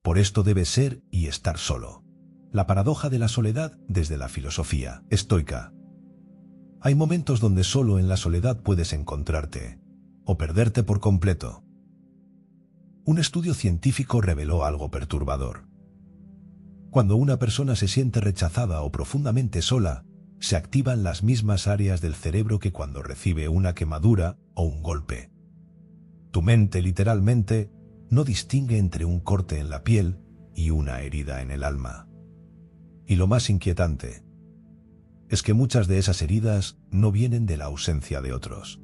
Por esto debes ser y estar solo. La paradoja de la soledad desde la filosofía estoica. Hay momentos donde solo en la soledad puedes encontrarte, o perderte por completo. Un estudio científico reveló algo perturbador. Cuando una persona se siente rechazada o profundamente sola, se activan las mismas áreas del cerebro que cuando recibe una quemadura o un golpe. Tu mente, literalmente, no distingue entre un corte en la piel y una herida en el alma. Y lo más inquietante es que muchas de esas heridas no vienen de la ausencia de otros,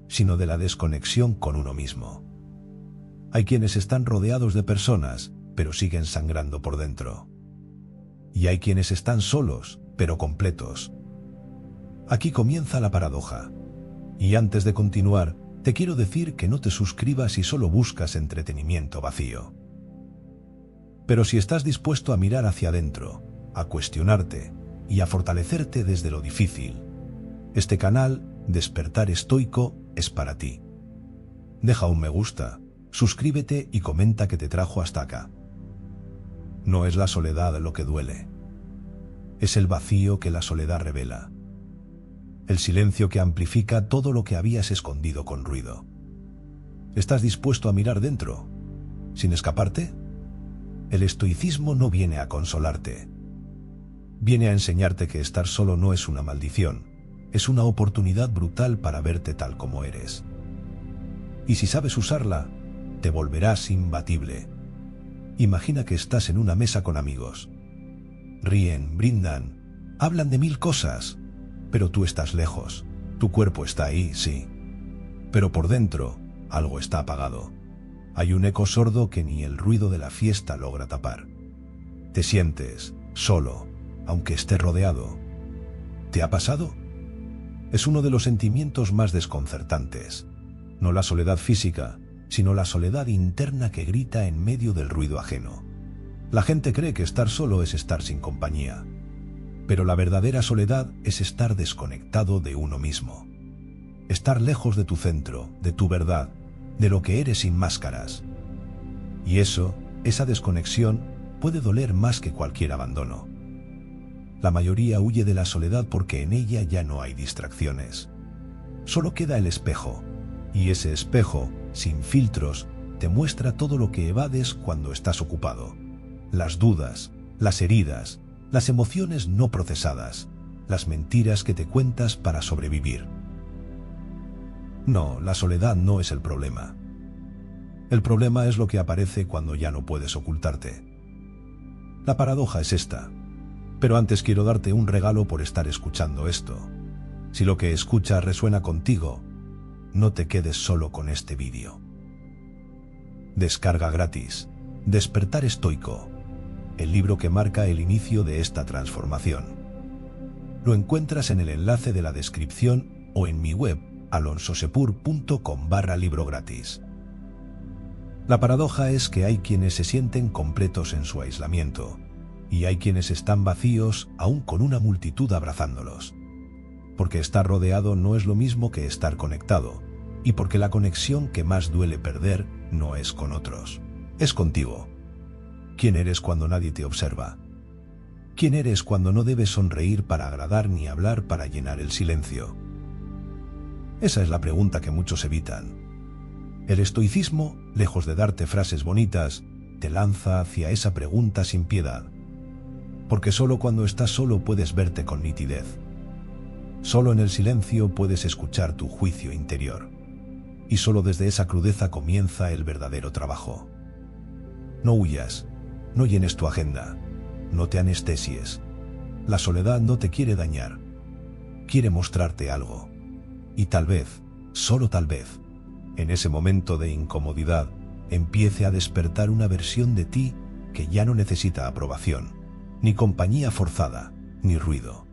sino de la desconexión con uno mismo. Hay quienes están rodeados de personas, pero siguen sangrando por dentro. Y hay quienes están solos, pero completos. Aquí comienza la paradoja. Y antes de continuar, te quiero decir que no te suscribas si solo buscas entretenimiento vacío. Pero si estás dispuesto a mirar hacia adentro, a cuestionarte y a fortalecerte desde lo difícil, este canal, Despertar Estoico, es para ti. Deja un me gusta, suscríbete y comenta qué te trajo hasta acá. No es la soledad lo que duele. Es el vacío que la soledad revela. El silencio que amplifica todo lo que habías escondido con ruido. ¿Estás dispuesto a mirar dentro, sin escaparte? El estoicismo no viene a consolarte. Viene a enseñarte que estar solo no es una maldición, es una oportunidad brutal para verte tal como eres. Y si sabes usarla, te volverás imbatible. Imagina que estás en una mesa con amigos. Ríen, brindan, hablan de mil cosas, pero tú estás lejos. Tu cuerpo está ahí, sí. Pero por dentro, algo está apagado. Hay un eco sordo que ni el ruido de la fiesta logra tapar. Te sientes solo, aunque estés rodeado. ¿Te ha pasado? Es uno de los sentimientos más desconcertantes. No la soledad física, sino la soledad interna que grita en medio del ruido ajeno. La gente cree que estar solo es estar sin compañía. Pero la verdadera soledad es estar desconectado de uno mismo. Estar lejos de tu centro, de tu verdad, de lo que eres sin máscaras. Y esa desconexión puede doler más que cualquier abandono. La mayoría huye de la soledad porque en ella ya no hay distracciones. Solo queda el espejo, y ese espejo, sin filtros, te muestra todo lo que evades cuando estás ocupado. Las dudas, las heridas, las emociones no procesadas, las mentiras que te cuentas para sobrevivir. No, la soledad no es el problema. El problema es lo que aparece cuando ya no puedes ocultarte. La paradoja es esta. Pero antes quiero darte un regalo por estar escuchando esto. Si lo que escuchas resuena contigo, no te quedes solo con este vídeo. Descarga gratis. Despertar Estoico. El libro que marca el inicio de esta transformación. Lo encuentras en el enlace de la descripción o en mi web alonsosepur.com/libro gratis. La paradoja es que hay quienes se sienten completos en su aislamiento y hay quienes están vacíos aún con una multitud abrazándolos. Porque estar rodeado no es lo mismo que estar conectado, y porque la conexión que más duele perder no es con otros, es contigo. ¿Quién eres cuando nadie te observa? ¿Quién eres cuando no debes sonreír para agradar ni hablar para llenar el silencio? Esa es la pregunta que muchos evitan. El estoicismo, lejos de darte frases bonitas, te lanza hacia esa pregunta sin piedad. Porque solo cuando estás solo puedes verte con nitidez. Solo en el silencio puedes escuchar tu juicio interior. Y solo desde esa crudeza comienza el verdadero trabajo. No huyas, no llenes tu agenda, no te anestesies. La soledad no te quiere dañar, quiere mostrarte algo. Y tal vez, solo tal vez, en ese momento de incomodidad, empiece a despertar una versión de ti que ya no necesita aprobación, ni compañía forzada, ni ruido.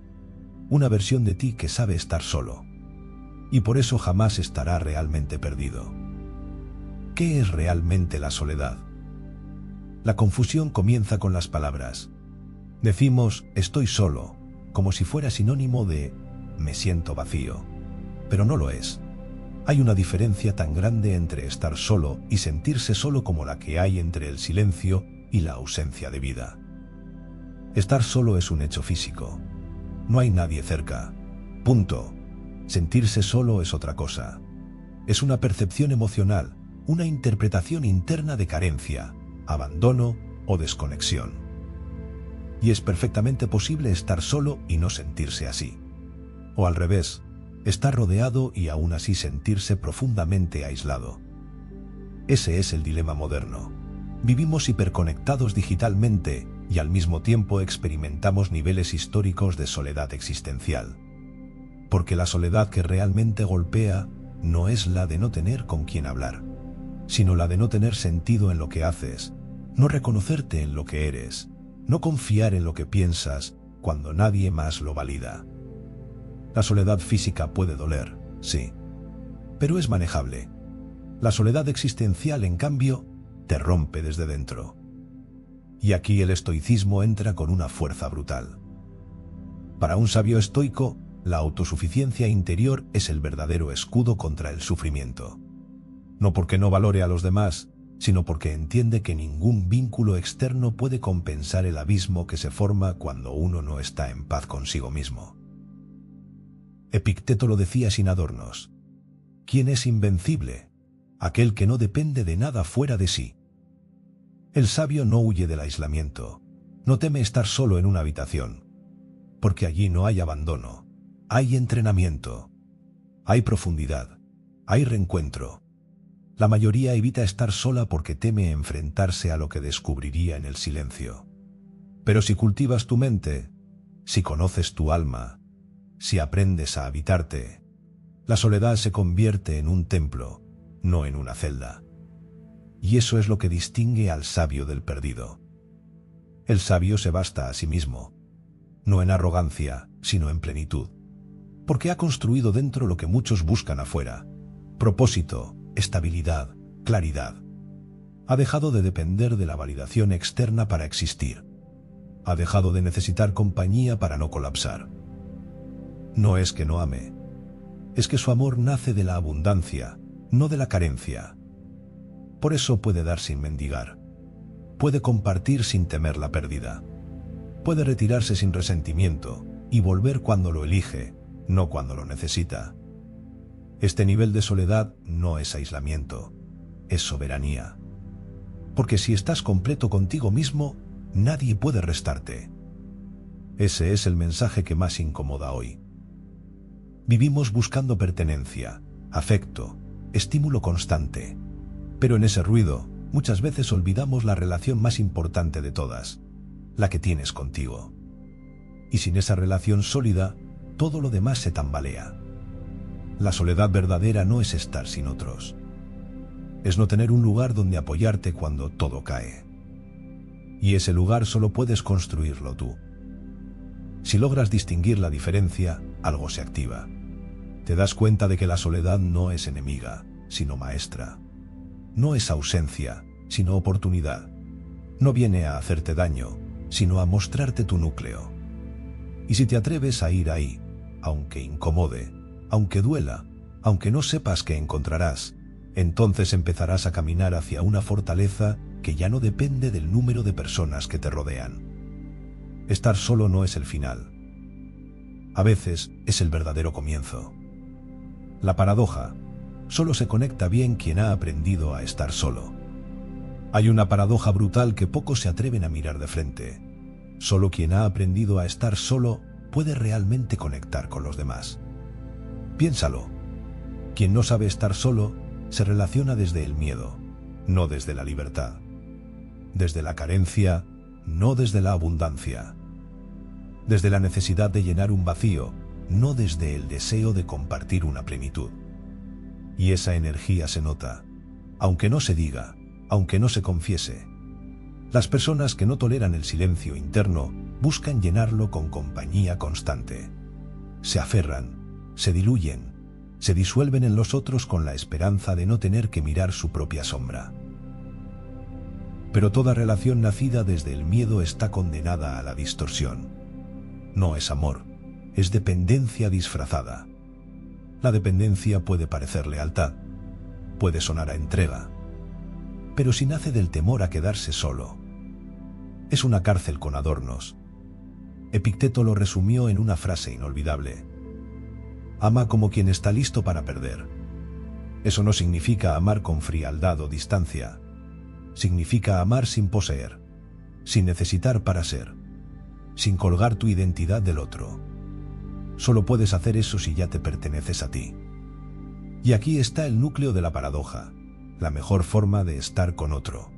Una versión de ti que sabe estar solo. Y por eso jamás estará realmente perdido. ¿Qué es realmente la soledad? La confusión comienza con las palabras. Decimos estoy solo, como si fuera sinónimo de me siento vacío. Pero no lo es. Hay una diferencia tan grande entre estar solo y sentirse solo como la que hay entre el silencio y la ausencia de vida. Estar solo es un hecho físico. No hay nadie cerca. Punto. Sentirse solo es otra cosa. Es una percepción emocional, una interpretación interna de carencia, abandono o desconexión. Y es perfectamente posible estar solo y no sentirse así. O al revés, estar rodeado y aún así sentirse profundamente aislado. Ese es el dilema moderno. Vivimos hiperconectados digitalmente y al mismo tiempo experimentamos niveles históricos de soledad existencial. Porque la soledad que realmente golpea no es la de no tener con quién hablar, sino la de no tener sentido en lo que haces, no reconocerte en lo que eres, no confiar en lo que piensas cuando nadie más lo valida. La soledad física puede doler, sí, pero es manejable. La soledad existencial, en cambio, te rompe desde dentro. Y aquí el estoicismo entra con una fuerza brutal. Para un sabio estoico, la autosuficiencia interior es el verdadero escudo contra el sufrimiento. No porque no valore a los demás, sino porque entiende que ningún vínculo externo puede compensar el abismo que se forma cuando uno no está en paz consigo mismo. Epicteto lo decía sin adornos. ¿Quién es invencible? Aquel que no depende de nada fuera de sí. El sabio no huye del aislamiento, no teme estar solo en una habitación, porque allí no hay abandono, hay entrenamiento, hay profundidad, hay reencuentro. La mayoría evita estar sola porque teme enfrentarse a lo que descubriría en el silencio. Pero si cultivas tu mente, si conoces tu alma, si aprendes a habitarte, la soledad se convierte en un templo, no en una celda. Y eso es lo que distingue al sabio del perdido. El sabio se basta a sí mismo, no en arrogancia, sino en plenitud, porque ha construido dentro lo que muchos buscan afuera: propósito, estabilidad, claridad. Ha dejado de depender de la validación externa para existir. Ha dejado de necesitar compañía para no colapsar. No es que no ame, es que su amor nace de la abundancia, no de la carencia. Por eso puede dar sin mendigar. Puede compartir sin temer la pérdida. Puede retirarse sin resentimiento y volver cuando lo elige, no cuando lo necesita. Este nivel de soledad no es aislamiento, es soberanía. Porque si estás completo contigo mismo, nadie puede restarte. Ese es el mensaje que más incomoda hoy. Vivimos buscando pertenencia, afecto, estímulo constante. Pero en ese ruido, muchas veces olvidamos la relación más importante de todas, la que tienes contigo. Y sin esa relación sólida, todo lo demás se tambalea. La soledad verdadera no es estar sin otros. Es no tener un lugar donde apoyarte cuando todo cae. Y ese lugar solo puedes construirlo tú. Si logras distinguir la diferencia, algo se activa. Te das cuenta de que la soledad no es enemiga, sino maestra. No es ausencia, sino oportunidad. No viene a hacerte daño, sino a mostrarte tu núcleo. Y si te atreves a ir ahí, aunque incomode, aunque duela, aunque no sepas qué encontrarás, entonces empezarás a caminar hacia una fortaleza que ya no depende del número de personas que te rodean. Estar solo no es el final. A veces es el verdadero comienzo. La paradoja: solo se conecta bien quien ha aprendido a estar solo. Hay una paradoja brutal que pocos se atreven a mirar de frente. Solo quien ha aprendido a estar solo puede realmente conectar con los demás. Piénsalo. Quien no sabe estar solo se relaciona desde el miedo, no desde la libertad. Desde la carencia, no desde la abundancia. Desde la necesidad de llenar un vacío, no desde el deseo de compartir una plenitud. Y esa energía se nota, aunque no se diga, aunque no se confiese. Las personas que no toleran el silencio interno buscan llenarlo con compañía constante. Se aferran, se diluyen, se disuelven en los otros con la esperanza de no tener que mirar su propia sombra. Pero toda relación nacida desde el miedo está condenada a la distorsión. No es amor, es dependencia disfrazada. La dependencia puede parecer lealtad, puede sonar a entrega, pero si nace del temor a quedarse solo, es una cárcel con adornos. Epicteto lo resumió en una frase inolvidable: ama como quien está listo para perder. Eso no significa amar con frialdad o distancia. Significa amar sin poseer, sin necesitar para ser, sin colgar tu identidad del otro. Solo puedes hacer eso si ya te perteneces a ti. Y aquí está el núcleo de la paradoja. La mejor forma de estar con otro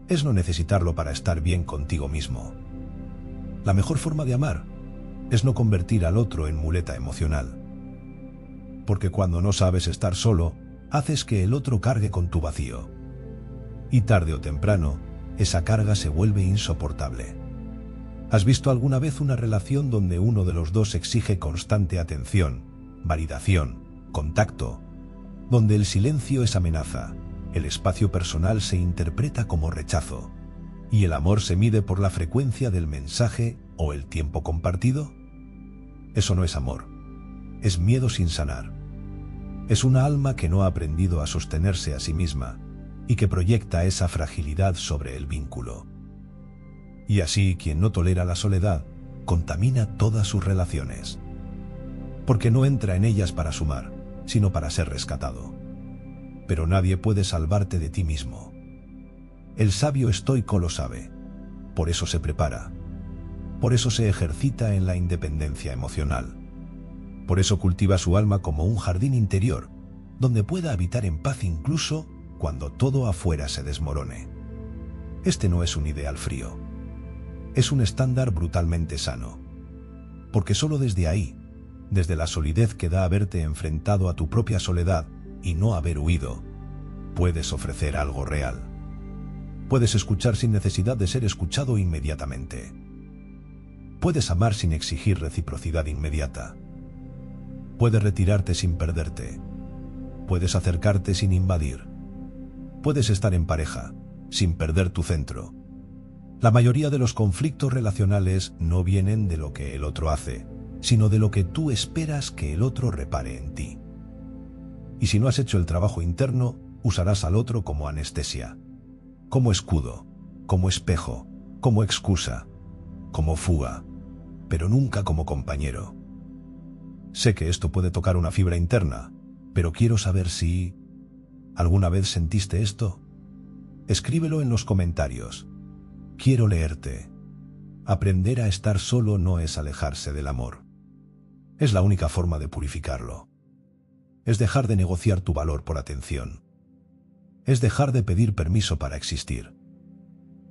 es no necesitarlo para estar bien contigo mismo. La mejor forma de amar es no convertir al otro en muleta emocional. Porque cuando no sabes estar solo, haces que el otro cargue con tu vacío. Y tarde o temprano, esa carga se vuelve insoportable. ¿Has visto alguna vez una relación donde uno de los dos exige constante atención, validación, contacto, donde el silencio es amenaza, el espacio personal se interpreta como rechazo, y el amor se mide por la frecuencia del mensaje o el tiempo compartido? Eso no es amor. Es miedo sin sanar. Es una alma que no ha aprendido a sostenerse a sí misma y que proyecta esa fragilidad sobre el vínculo. Y así, quien no tolera la soledad, contamina todas sus relaciones. Porque no entra en ellas para sumar, sino para ser rescatado. Pero nadie puede salvarte de ti mismo. El sabio estoico lo sabe. Por eso se prepara. Por eso se ejercita en la independencia emocional. Por eso cultiva su alma como un jardín interior, donde pueda habitar en paz incluso cuando todo afuera se desmorone. Este no es un ideal frío. Es un estándar brutalmente sano. Porque solo desde ahí, desde la solidez que da haberte enfrentado a tu propia soledad y no haber huido, puedes ofrecer algo real. Puedes escuchar sin necesidad de ser escuchado inmediatamente. Puedes amar sin exigir reciprocidad inmediata. Puedes retirarte sin perderte. Puedes acercarte sin invadir. Puedes estar en pareja, sin perder tu centro. La mayoría de los conflictos relacionales no vienen de lo que el otro hace, sino de lo que tú esperas que el otro repare en ti. Y si no has hecho el trabajo interno, usarás al otro como anestesia, como escudo, como espejo, como excusa, como fuga, pero nunca como compañero. Sé que esto puede tocar una fibra interna, pero quiero saber si ¿alguna vez sentiste esto? Escríbelo en los comentarios. Quiero leerte. Aprender a estar solo no es alejarse del amor. Es la única forma de purificarlo. Es dejar de negociar tu valor por atención. Es dejar de pedir permiso para existir.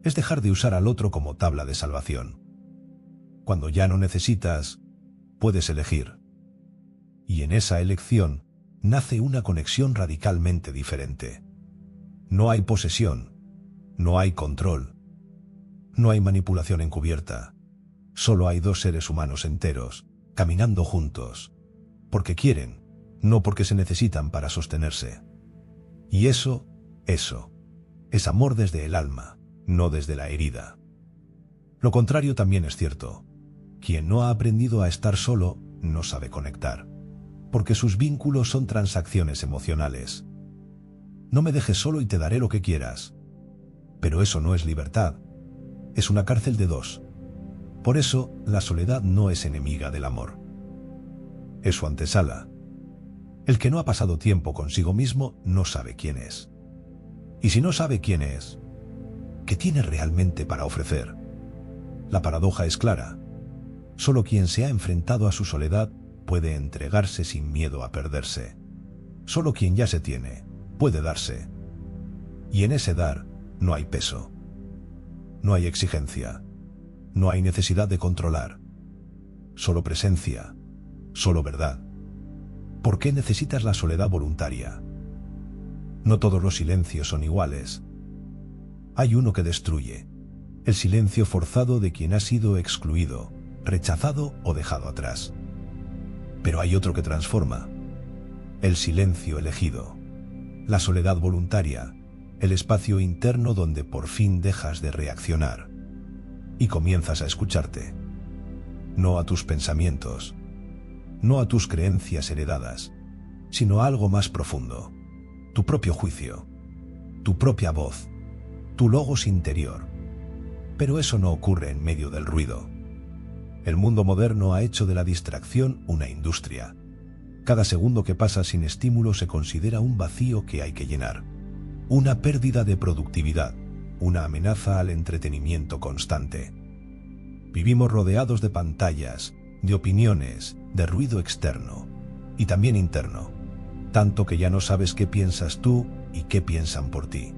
Es dejar de usar al otro como tabla de salvación. Cuando ya no necesitas, puedes elegir. Y en esa elección nace una conexión radicalmente diferente. No hay posesión, no hay control, no hay manipulación encubierta. Solo hay dos seres humanos enteros, caminando juntos, porque quieren, no porque se necesitan para sostenerse. Y eso es amor desde el alma, no desde la herida. Lo contrario también es cierto. Quien no ha aprendido a estar solo no sabe conectar, porque sus vínculos son transacciones emocionales. No me dejes solo y te daré lo que quieras. Pero eso no es libertad. Es una cárcel de dos. Por eso, la soledad no es enemiga del amor. Es su antesala. El que no ha pasado tiempo consigo mismo no sabe quién es. Y si no sabe quién es, ¿qué tiene realmente para ofrecer? La paradoja es clara. Solo quien se ha enfrentado a su soledad puede entregarse sin miedo a perderse. Solo quien ya se tiene puede darse. Y en ese dar no hay peso. No hay exigencia. No hay necesidad de controlar. Solo presencia. Solo verdad. ¿Por qué necesitas la soledad voluntaria? No todos los silencios son iguales. Hay uno que destruye. El silencio forzado de quien ha sido excluido, rechazado o dejado atrás. Pero hay otro que transforma. El silencio elegido. La soledad voluntaria. El espacio interno donde por fin dejas de reaccionar y comienzas a escucharte. No a tus pensamientos. No a tus creencias heredadas, sino algo más profundo, tu propio juicio, tu propia voz, tu logos interior. Pero eso no ocurre en medio del ruido. El mundo moderno ha hecho de la distracción una industria. Cada segundo que pasa sin estímulo se considera un vacío que hay que llenar, una pérdida de productividad, una amenaza al entretenimiento constante. Vivimos rodeados de pantallas, de opiniones, de ruido externo y también interno, tanto que ya no sabes qué piensas tú y qué piensan por ti.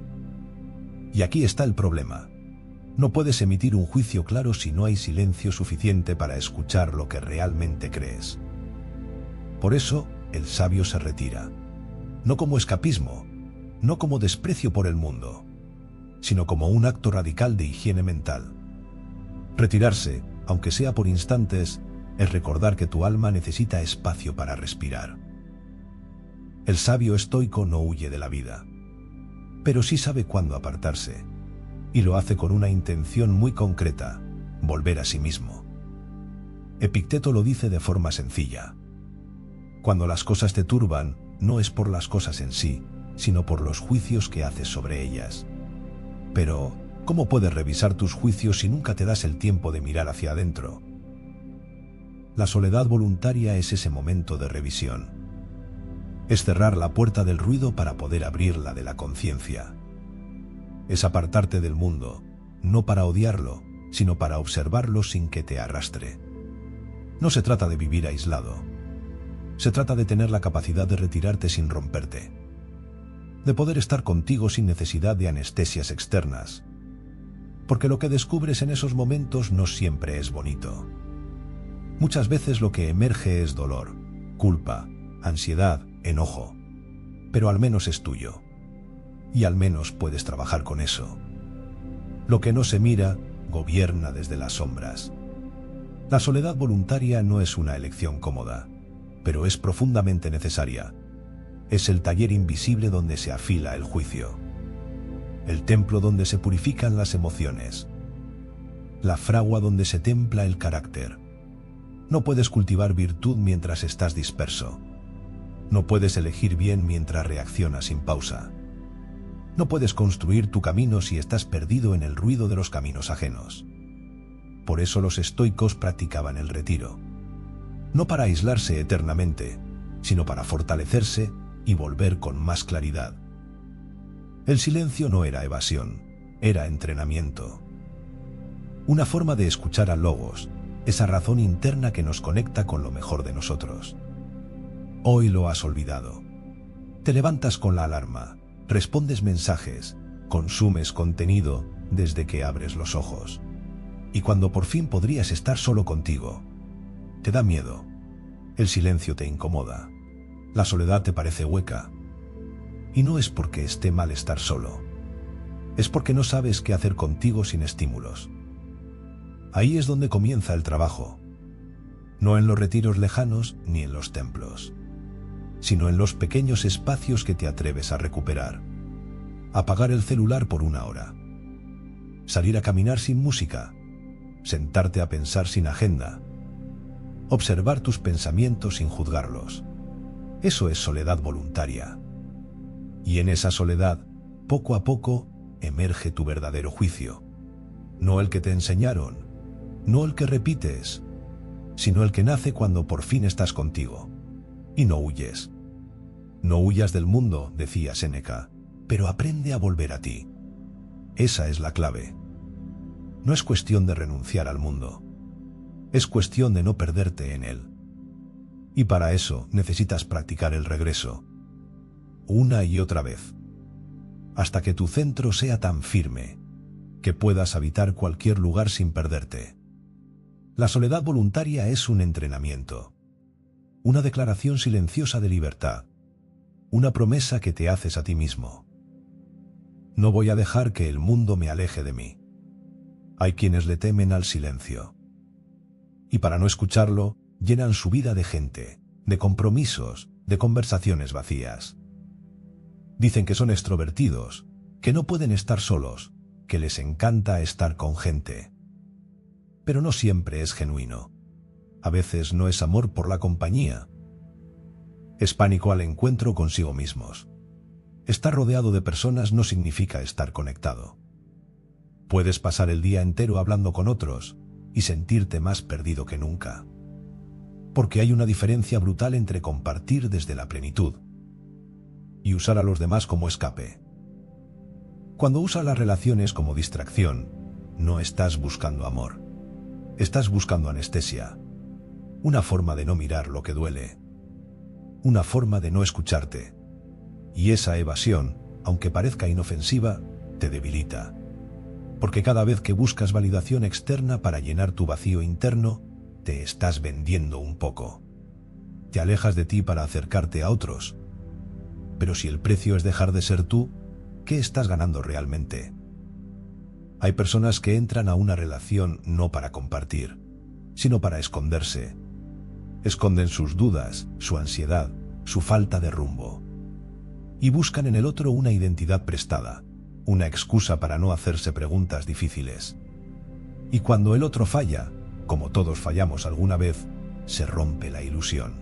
Y aquí está el problema. No puedes emitir un juicio claro si no hay silencio suficiente para escuchar lo que realmente crees. Por eso, el sabio se retira, no como escapismo, no como desprecio por el mundo, sino como un acto radical de higiene mental. Retirarse, aunque sea por instantes, es recordar que tu alma necesita espacio para respirar. El sabio estoico no huye de la vida, pero sí sabe cuándo apartarse, y lo hace con una intención muy concreta: volver a sí mismo. Epicteto lo dice de forma sencilla: cuando las cosas te turban, no es por las cosas en sí, sino por los juicios que haces sobre ellas. Pero, ¿cómo puedes revisar tus juicios si nunca te das el tiempo de mirar hacia adentro? La soledad voluntaria es ese momento de revisión. Es cerrar la puerta del ruido para poder abrir la de la conciencia. Es apartarte del mundo, no para odiarlo, sino para observarlo sin que te arrastre. No se trata de vivir aislado. Se trata de tener la capacidad de retirarte sin romperte, de poder estar contigo sin necesidad de anestesias externas, porque lo que descubres en esos momentos no siempre es bonito. Muchas veces lo que emerge es dolor, culpa, ansiedad, enojo, pero al menos es tuyo, y al menos puedes trabajar con eso. Lo que no se mira, gobierna desde las sombras. La soledad voluntaria no es una elección cómoda, pero es profundamente necesaria. Es el taller invisible donde se afila el juicio, el templo donde se purifican las emociones, la fragua donde se templa el carácter. No puedes cultivar virtud mientras estás disperso. No puedes elegir bien mientras reaccionas sin pausa. No puedes construir tu camino si estás perdido en el ruido de los caminos ajenos. Por eso los estoicos practicaban el retiro, no para aislarse eternamente, sino para fortalecerse y volver con más claridad. El silencio no era evasión, era entrenamiento. Una forma de escuchar al logos, esa razón interna que nos conecta con lo mejor de nosotros. Hoy lo has olvidado. Te levantas con la alarma, respondes mensajes, consumes contenido desde que abres los ojos. Y cuando por fin podrías estar solo contigo, te da miedo. El silencio te incomoda. La soledad te parece hueca. Y no es porque esté mal estar solo. Es porque no sabes qué hacer contigo sin estímulos. Ahí es donde comienza el trabajo. No en los retiros lejanos ni en los templos, sino en los pequeños espacios que te atreves a recuperar. Apagar el celular por 1 hora. Salir a caminar sin música. Sentarte a pensar sin agenda. Observar tus pensamientos sin juzgarlos. Eso es soledad voluntaria. Y en esa soledad, poco a poco, emerge tu verdadero juicio. No el que te enseñaron, no el que repites, sino el que nace cuando por fin estás contigo. Y no huyes. No huyas del mundo, decía Séneca, pero aprende a volver a ti. Esa es la clave. No es cuestión de renunciar al mundo. Es cuestión de no perderte en él. Y para eso necesitas practicar el regreso, una y otra vez, hasta que tu centro sea tan firme que puedas habitar cualquier lugar sin perderte. La soledad voluntaria es un entrenamiento, una declaración silenciosa de libertad, una promesa que te haces a ti mismo. No voy a dejar que el mundo me aleje de mí. Hay quienes le temen al silencio, y para no escucharlo, llenan su vida de gente, de compromisos, de conversaciones vacías. Dicen que son extrovertidos, que no pueden estar solos, que les encanta estar con gente. Pero no siempre es genuino. A veces no es amor por la compañía. Es pánico al encuentro consigo mismos. Estar rodeado de personas no significa estar conectado. Puedes pasar el día entero hablando con otros y sentirte más perdido que nunca. Porque hay una diferencia brutal entre compartir desde la plenitud y usar a los demás como escape. Cuando usas las relaciones como distracción, no estás buscando amor. Estás buscando anestesia. Una forma de no mirar lo que duele. Una forma de no escucharte. Y esa evasión, aunque parezca inofensiva, te debilita. Porque cada vez que buscas validación externa para llenar tu vacío interno, te estás vendiendo un poco. Te alejas de ti para acercarte a otros. Pero si el precio es dejar de ser tú, ¿qué estás ganando realmente? Hay personas que entran a una relación no para compartir, sino para esconderse. Esconden sus dudas, su ansiedad, su falta de rumbo. Y buscan en el otro una identidad prestada, una excusa para no hacerse preguntas difíciles. Y cuando el otro falla, como todos fallamos alguna vez, se rompe la ilusión.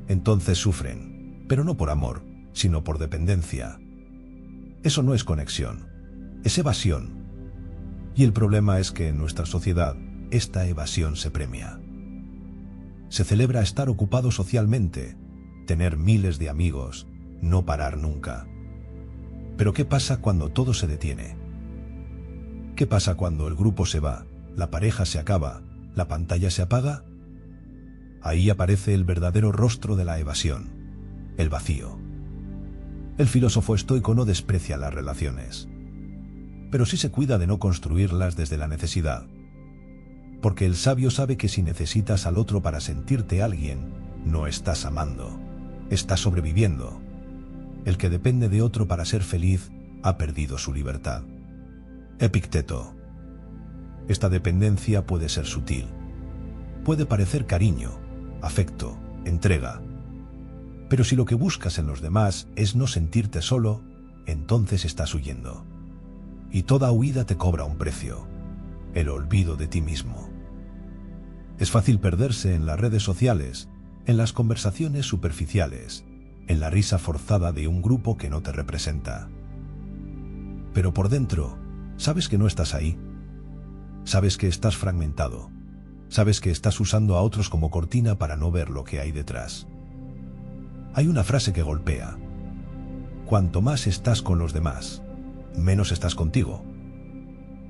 Entonces sufren, pero no por amor, sino por dependencia. Eso no es conexión, es evasión. Y el problema es que en nuestra sociedad esta evasión se premia. Se celebra estar ocupado socialmente, tener miles de amigos, no parar nunca. Pero ¿qué pasa cuando todo se detiene? ¿Qué pasa cuando el grupo se va, la pareja se acaba, la pantalla se apaga? Ahí aparece el verdadero rostro de la evasión, el vacío. El filósofo estoico no desprecia las relaciones, pero sí se cuida de no construirlas desde la necesidad. Porque el sabio sabe que si necesitas al otro para sentirte alguien, no estás amando, estás sobreviviendo. El que depende de otro para ser feliz ha perdido su libertad. Epicteto. Esta dependencia puede ser sutil. Puede parecer cariño, afecto, entrega. Pero si lo que buscas en los demás es no sentirte solo, entonces estás huyendo. Y toda huida te cobra un precio: el olvido de ti mismo. Es fácil perderse en las redes sociales, en las conversaciones superficiales, en la risa forzada de un grupo que no te representa. Pero por dentro, sabes que no estás ahí. Sabes que estás fragmentado. Sabes que estás usando a otros como cortina para no ver lo que hay detrás. Hay una frase que golpea: cuanto más estás con los demás, menos estás contigo.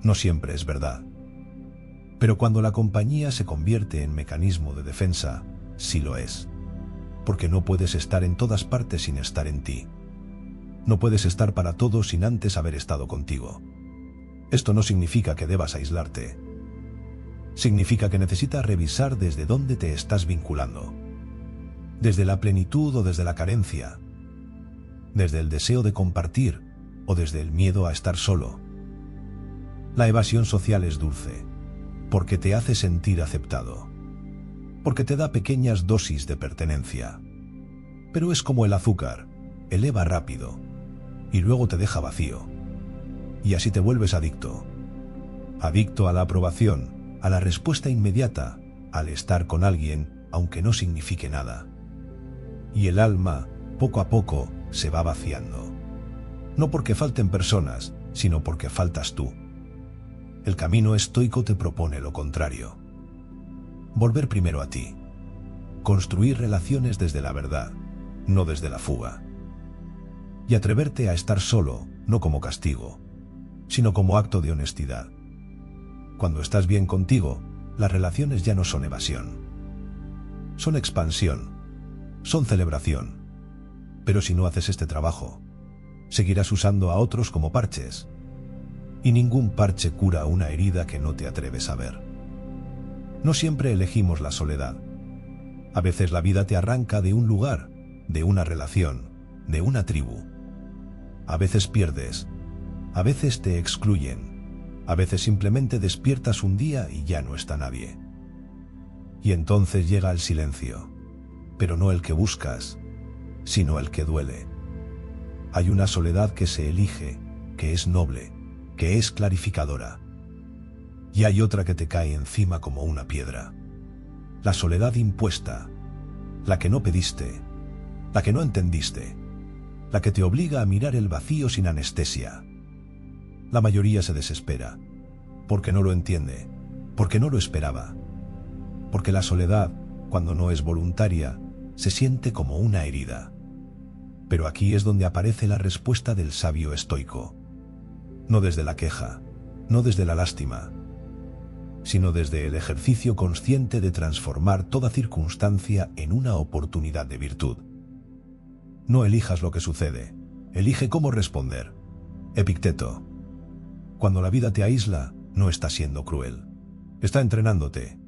No siempre es verdad. Pero cuando la compañía se convierte en mecanismo de defensa, sí lo es. Porque no puedes estar en todas partes sin estar en ti. No puedes estar para todos sin antes haber estado contigo. Esto no significa que debas aislarte. Significa que necesitas revisar desde dónde te estás vinculando. Desde la plenitud o desde la carencia. Desde el deseo de compartir o desde el miedo a estar solo. La evasión social es dulce, porque te hace sentir aceptado. Porque te da pequeñas dosis de pertenencia. Pero es como el azúcar, eleva rápido y luego te deja vacío. Y así te vuelves adicto. Adicto a la aprobación, a la respuesta inmediata, al estar con alguien, aunque no signifique nada. Y el alma, poco a poco, se va vaciando. No porque falten personas, sino porque faltas tú. El camino estoico te propone lo contrario. Volver primero a ti. Construir relaciones desde la verdad, no desde la fuga. Y atreverte a estar solo, no como castigo, sino como acto de honestidad. Cuando estás bien contigo, las relaciones ya no son evasión. Son expansión. Son celebración. Pero si no haces este trabajo, seguirás usando a otros como parches. Y ningún parche cura una herida que no te atreves a ver. No siempre elegimos la soledad. A veces la vida te arranca de un lugar, de una relación, de una tribu. A veces pierdes, a veces te excluyen, a veces simplemente despiertas un día y ya no está nadie. Y entonces llega el silencio, pero no el que buscas, sino el que duele. Hay una soledad que se elige, que es noble, que es clarificadora. Y hay otra que te cae encima como una piedra. La soledad impuesta, la que no pediste, la que no entendiste, la que te obliga a mirar el vacío sin anestesia. La mayoría se desespera, porque no lo entiende, porque no lo esperaba, porque la soledad, cuando no es voluntaria, se siente como una herida. Pero aquí es donde aparece la respuesta del sabio estoico. No desde la queja, no desde la lástima, sino desde el ejercicio consciente de transformar toda circunstancia en una oportunidad de virtud. No elijas lo que sucede, elige cómo responder. Epicteto. Cuando la vida te aísla, no está siendo cruel. Está entrenándote.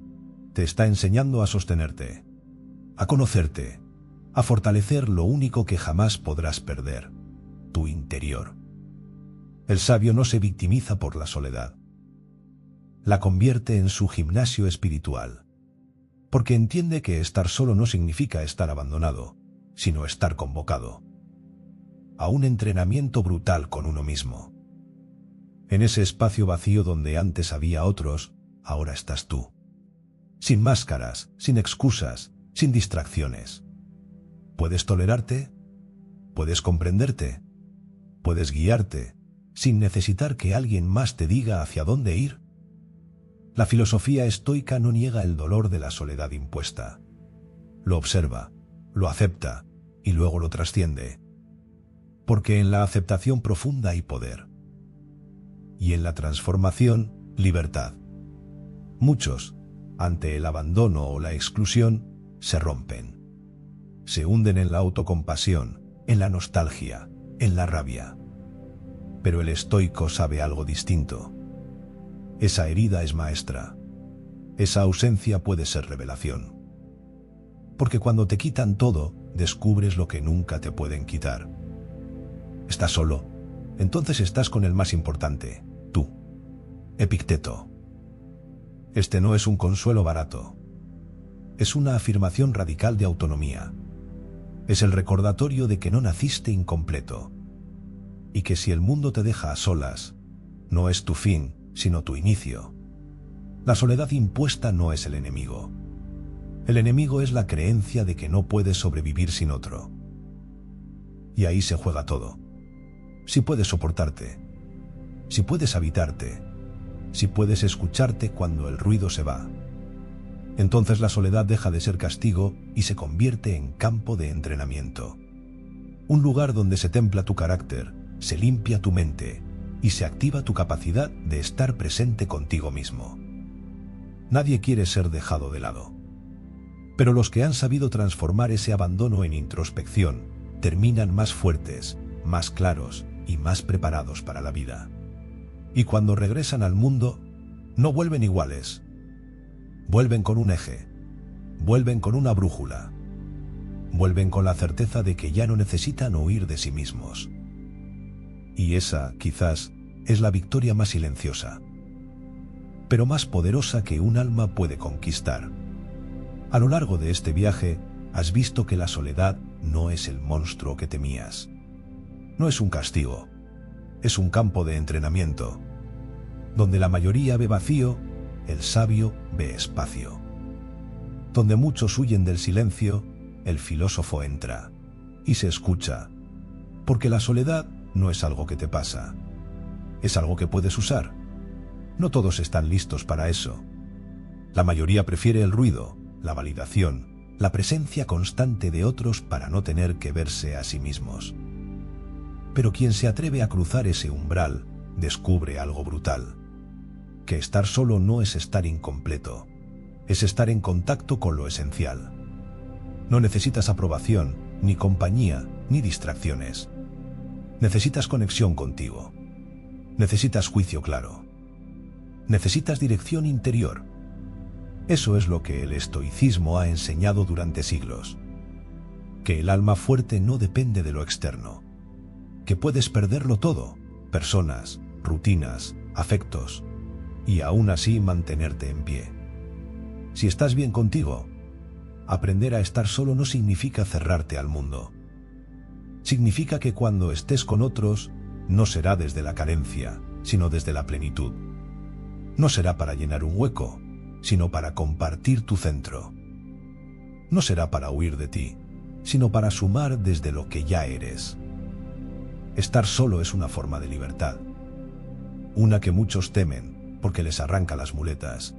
Te está enseñando a sostenerte, a conocerte, a fortalecer lo único que jamás podrás perder, tu interior. El sabio no se victimiza por la soledad. La convierte en su gimnasio espiritual, porque entiende que estar solo no significa estar abandonado, sino estar convocado a un entrenamiento brutal con uno mismo. En ese espacio vacío donde antes había otros, ahora estás tú. Sin máscaras, sin excusas, sin distracciones. Puedes tolerarte, puedes comprenderte, puedes guiarte, sin necesitar que alguien más te diga hacia dónde ir. La filosofía estoica no niega el dolor de la soledad impuesta. Lo observa, lo acepta y luego lo trasciende. Porque en la aceptación profunda hay poder. Y en la transformación, libertad. Muchos, ante el abandono o la exclusión, se rompen. Se hunden en la autocompasión, en la nostalgia, en la rabia. Pero el estoico sabe algo distinto. Esa herida es maestra. Esa ausencia puede ser revelación. Porque cuando te quitan todo, descubres lo que nunca te pueden quitar. ¿Estás solo? Entonces estás con el más importante, tú. Epicteto. Este no es un consuelo barato. Es una afirmación radical de autonomía. Es el recordatorio de que no naciste incompleto. Y que si el mundo te deja a solas, no es tu fin, sino tu inicio. La soledad impuesta no es el enemigo. El enemigo es la creencia de que no puedes sobrevivir sin otro. Y ahí se juega todo. Si puedes soportarte, si puedes habitarte, si puedes escucharte cuando el ruido se va, entonces la soledad deja de ser castigo y se convierte en campo de entrenamiento. Un lugar donde se templa tu carácter, se limpia tu mente y se activa tu capacidad de estar presente contigo mismo. Nadie quiere ser dejado de lado. Pero los que han sabido transformar ese abandono en introspección terminan más fuertes, más claros y más preparados para la vida. Y cuando regresan al mundo, no vuelven iguales. Vuelven con un eje, vuelven con una brújula, vuelven con la certeza de que ya no necesitan huir de sí mismos. Y esa, quizás, es la victoria más silenciosa, pero más poderosa que un alma puede conquistar. A lo largo de este viaje, has visto que la soledad no es el monstruo que temías. No es un castigo, es un campo de entrenamiento. Donde la mayoría ve vacío, el sabio ve espacio. Donde muchos huyen del silencio, el filósofo entra y se escucha. Porque la soledad no es algo que te pasa, es algo que puedes usar. No todos están listos para eso. La mayoría prefiere el ruido, la validación, la presencia constante de otros para no tener que verse a sí mismos. Pero quien se atreve a cruzar ese umbral, descubre algo brutal. Que estar solo no es estar incompleto, es estar en contacto con lo esencial. No necesitas aprobación, ni compañía, ni distracciones. Necesitas conexión contigo. Necesitas juicio claro. Necesitas dirección interior. Eso es lo que el estoicismo ha enseñado durante siglos. Que el alma fuerte no depende de lo externo. Que puedes perderlo todo, personas, rutinas, afectos, y aún así mantenerte en pie. Si estás bien contigo, aprender a estar solo no significa cerrarte al mundo. Significa que cuando estés con otros, no será desde la carencia, sino desde la plenitud. No será para llenar un hueco, sino para compartir tu centro. No será para huir de ti, sino para sumar desde lo que ya eres. Estar solo es una forma de libertad, una que muchos temen porque les arranca las muletas,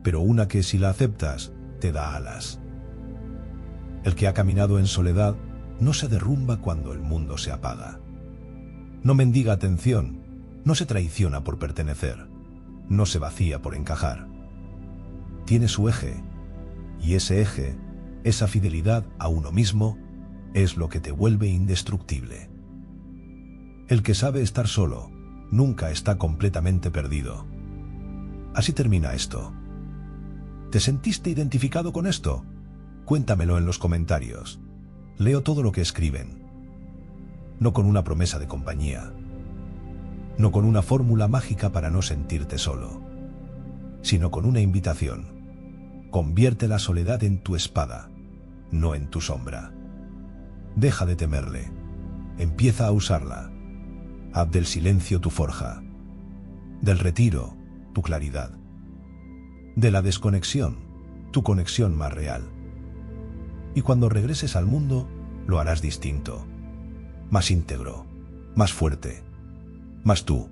pero una que si la aceptas te da alas. El que ha caminado en soledad no se derrumba cuando el mundo se apaga. No mendiga atención, no se traiciona por pertenecer, no se vacía por encajar. Tiene su eje, y ese eje, esa fidelidad a uno mismo, es lo que te vuelve indestructible. El que sabe estar solo, nunca está completamente perdido. Así termina esto. ¿Te sentiste identificado con esto? Cuéntamelo en los comentarios. Leo todo lo que escriben. No con una promesa de compañía, no con una fórmula mágica para no sentirte solo, sino con una invitación. Convierte la soledad en tu espada, no en tu sombra. Deja de temerle. Empieza a usarla. Haz del silencio tu forja, del retiro tu claridad, de la desconexión tu conexión más real. Y cuando regreses al mundo, lo harás distinto, más íntegro, más fuerte, más tú.